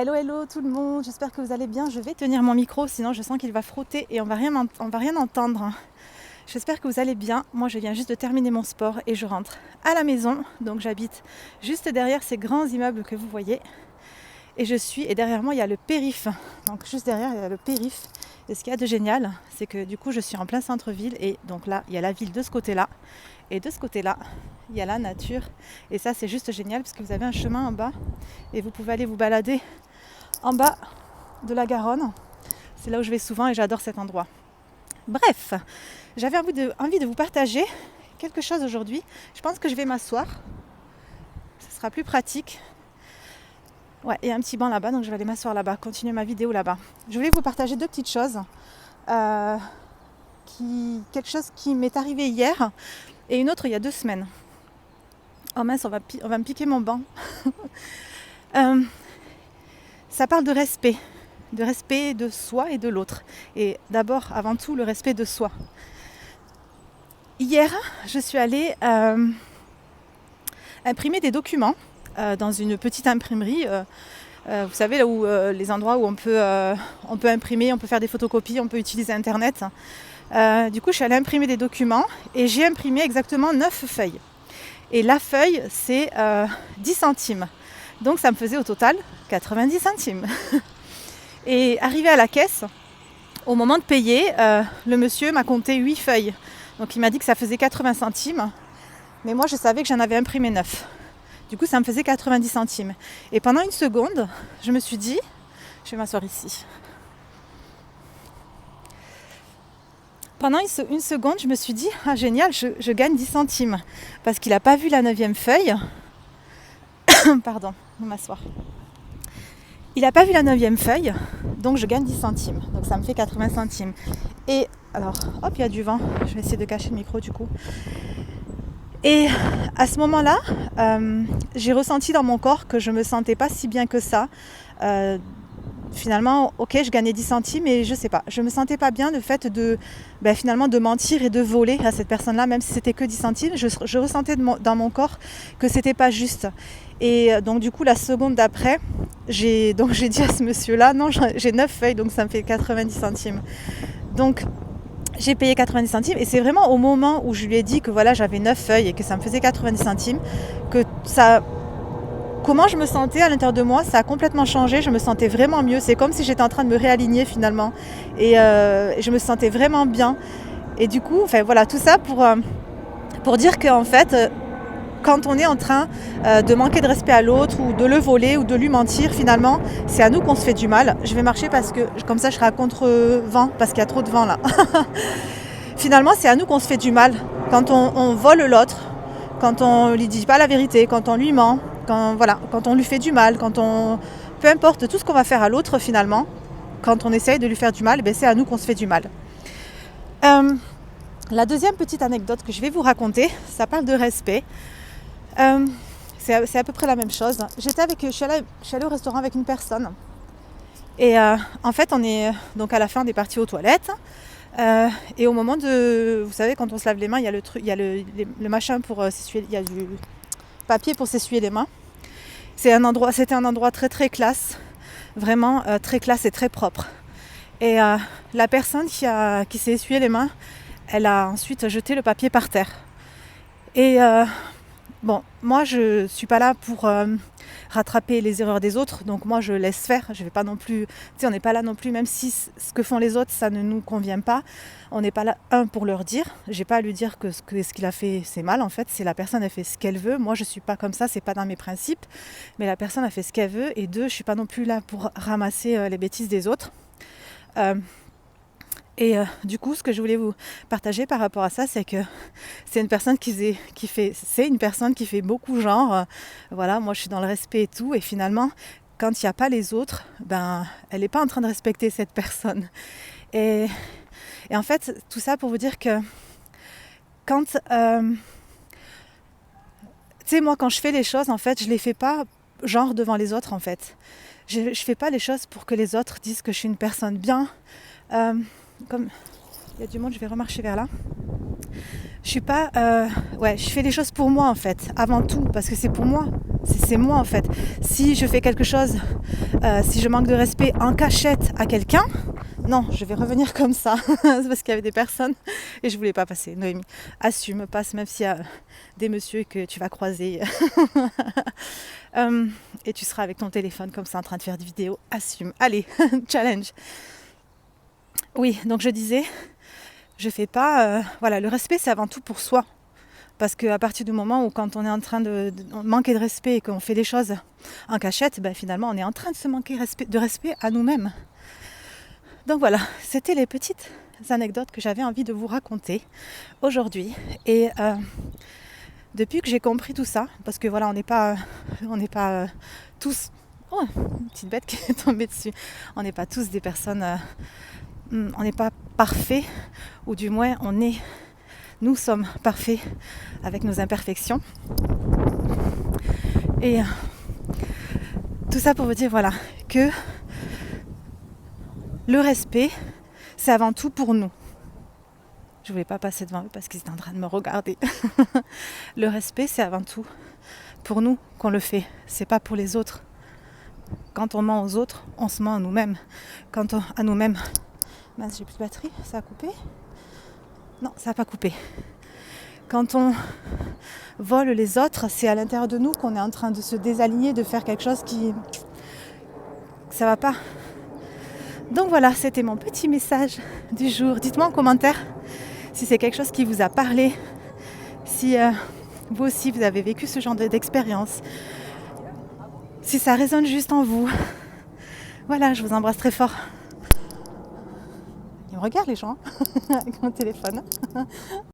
Hello, hello tout le monde, j'espère que vous allez bien. Je vais tenir mon micro, sinon je sens qu'il va frotter et on va rien entendre. J'espère que vous allez bien. Moi, je viens juste de terminer mon sport et je rentre à la maison. Donc j'habite juste derrière ces grands immeubles que vous voyez. Et derrière moi, il y a le périph'. Donc juste derrière, il y a le périph'. Et ce qu'il y a de génial, c'est que du coup, je suis en plein centre-ville. Et donc là, il y a la ville de ce côté-là. Et de ce côté-là, il y a la nature. Et ça, c'est juste génial parce que vous avez un chemin en bas. Et vous pouvez aller vous balader en bas de la Garonne. C'est là où je vais souvent et j'adore cet endroit. Bref, j'avais envie de vous partager quelque chose aujourd'hui. Je pense que je vais m'asseoir. Ce sera plus pratique. Ouais, il y a un petit banc là-bas, donc je vais aller m'asseoir là-bas, continuer ma vidéo là-bas. Je voulais vous partager deux petites choses. Quelque chose qui m'est arrivé hier et une autre il y a 2 semaines. Oh mince, on va me piquer mon banc. Ça parle de respect de soi et de l'autre. Et d'abord, avant tout, le respect de soi. Hier, je suis allée imprimer des documents dans une petite imprimerie. Vous savez, là où les endroits où on peut imprimer, on peut faire des photocopies, on peut utiliser Internet. Du coup, je suis allée imprimer des documents et j'ai imprimé exactement 9 feuilles. Et la feuille, c'est 10 centimes. Donc, ça me faisait au total 90 centimes. Et arrivé à la caisse, au moment de payer, le monsieur m'a compté 8 feuilles. Donc, il m'a dit que ça faisait 80 centimes. Mais moi, je savais que j'en avais imprimé 9. Du coup, ça me faisait 90 centimes. Et pendant une seconde, je me suis dit, je vais m'asseoir ici. Pendant une seconde, je me suis dit, ah génial, je gagne 10 centimes. Parce qu'il n'a pas vu la 9e feuille. Pardon, je vais m'asseoir. Il n'a pas vu la 9e feuille, donc je gagne 10 centimes. Donc ça me fait 80 centimes. Et alors, hop, il y a du vent. Je vais essayer de cacher le micro du coup. Et à ce moment-là, j'ai ressenti dans mon corps que je ne me sentais pas si bien que ça. Finalement, ok, je gagnais 10 centimes et je sais pas. Je me sentais pas bien le fait finalement de mentir et de voler à cette personne-là, même si c'était que 10 centimes. Je ressentais dans mon corps que c'était pas juste. Et donc du coup, la seconde d'après, j'ai dit à ce monsieur-là, non, j'ai 9 feuilles, donc ça me fait 90 centimes. Donc j'ai payé 90 centimes et c'est vraiment au moment où je lui ai dit que voilà, j'avais 9 feuilles et que ça me faisait 90 centimes que ça... Comment je me sentais à l'intérieur de moi, ça a complètement changé, je me sentais vraiment mieux. C'est comme si j'étais en train de me réaligner finalement. Et je me sentais vraiment bien. Et du coup, voilà, tout ça pour dire qu'en fait, quand on est en train de manquer de respect à l'autre ou de le voler ou de lui mentir, finalement, c'est à nous qu'on se fait du mal. Je vais marcher parce que comme ça je serai à contre-vent, parce qu'il y a trop de vent là. Finalement, c'est à nous qu'on se fait du mal. Quand on vole l'autre, quand on lui dit pas la vérité, quand on lui ment, quand on lui fait du mal, peu importe tout ce qu'on va faire à l'autre finalement, quand on essaye de lui faire du mal, c'est à nous qu'on se fait du mal. La deuxième petite anecdote que je vais vous raconter, ça parle de respect. C'est à peu près la même chose. Je suis allée au restaurant avec une personne. Et en fait, on est donc à la fin, on est parti aux toilettes. Et au moment vous savez, quand on se lave les mains, il y a le machin pour s'essuyer, il y a du papier pour s'essuyer les mains. C'était un endroit très très classe, vraiment très classe et très propre. Et la personne qui s'est essuyé les mains, elle a ensuite jeté le papier par terre. Et moi je suis pas là pour rattraper les erreurs des autres, donc moi je laisse faire. Je vais pas non plus, on n'est pas là non plus, même si ce que font les autres ça ne nous convient pas, on n'est pas là pour leur dire. J'ai pas à lui dire que ce qu'il a fait c'est mal, en fait c'est la personne, elle fait ce qu'elle veut. Moi je suis pas comme ça, c'est pas dans mes principes, mais la personne a fait ce qu'elle veut. Et deux, je suis pas non plus là pour ramasser les bêtises des autres. Du coup, ce que je voulais vous partager par rapport à ça, c'est que c'est une personne qui fait beaucoup genre, voilà, moi je suis dans le respect et tout, et finalement, quand il n'y a pas les autres, elle n'est pas en train de respecter cette personne. Et en fait, tout ça pour vous dire que quand, moi quand je fais les choses, en fait, je les fais pas genre devant les autres, en fait. Je fais pas les choses pour que les autres disent que je suis une personne bien. Comme il y a du monde, je vais remarcher vers là. Je suis pas, je fais les choses pour moi en fait, avant tout, parce que c'est pour moi C'est moi en fait. Si je fais quelque chose, si je manque de respect en cachette à quelqu'un, non, je vais revenir comme ça. C'est parce qu'il y avait des personnes et je voulais pas passer. Noémie, assume, passe même s'il y a des messieurs que tu vas croiser. Et tu seras avec ton téléphone comme ça en train de faire des vidéos. Assume. Allez, challenge. Oui, donc je disais, je fais pas... voilà, le respect c'est avant tout pour soi. Parce qu'à partir du moment où quand on est en train de manquer de respect et qu'on fait des choses en cachette, ben finalement on est en train de se manquer de respect à nous-mêmes. Donc voilà, c'était les petites anecdotes que j'avais envie de vous raconter aujourd'hui. Et depuis que j'ai compris tout ça, parce que voilà, on n'est pas tous... Oh, une petite bête qui est tombée dessus. On n'est pas tous des personnes... on n'est pas parfaits, ou du moins nous sommes parfaits avec nos imperfections. Et tout ça pour vous dire voilà que le respect, c'est avant tout pour nous. Je voulais pas passer devant eux parce qu'ils étaient en train de me regarder. Le respect, c'est avant tout pour nous qu'on le fait. C'est pas pour les autres. Quand on ment aux autres, on se ment à nous-mêmes. À nous-mêmes. Mince, j'ai plus de batterie, ça a coupé ? Non, ça n'a pas coupé. Quand on vole les autres, c'est à l'intérieur de nous qu'on est en train de se désaligner, de faire quelque chose qui... ça va pas. Donc voilà, c'était mon petit message du jour. Dites-moi en commentaire si c'est quelque chose qui vous a parlé, si vous aussi vous avez vécu ce genre d'expérience, si ça résonne juste en vous. Voilà, je vous embrasse très fort. Ils me regardent les gens avec mon téléphone.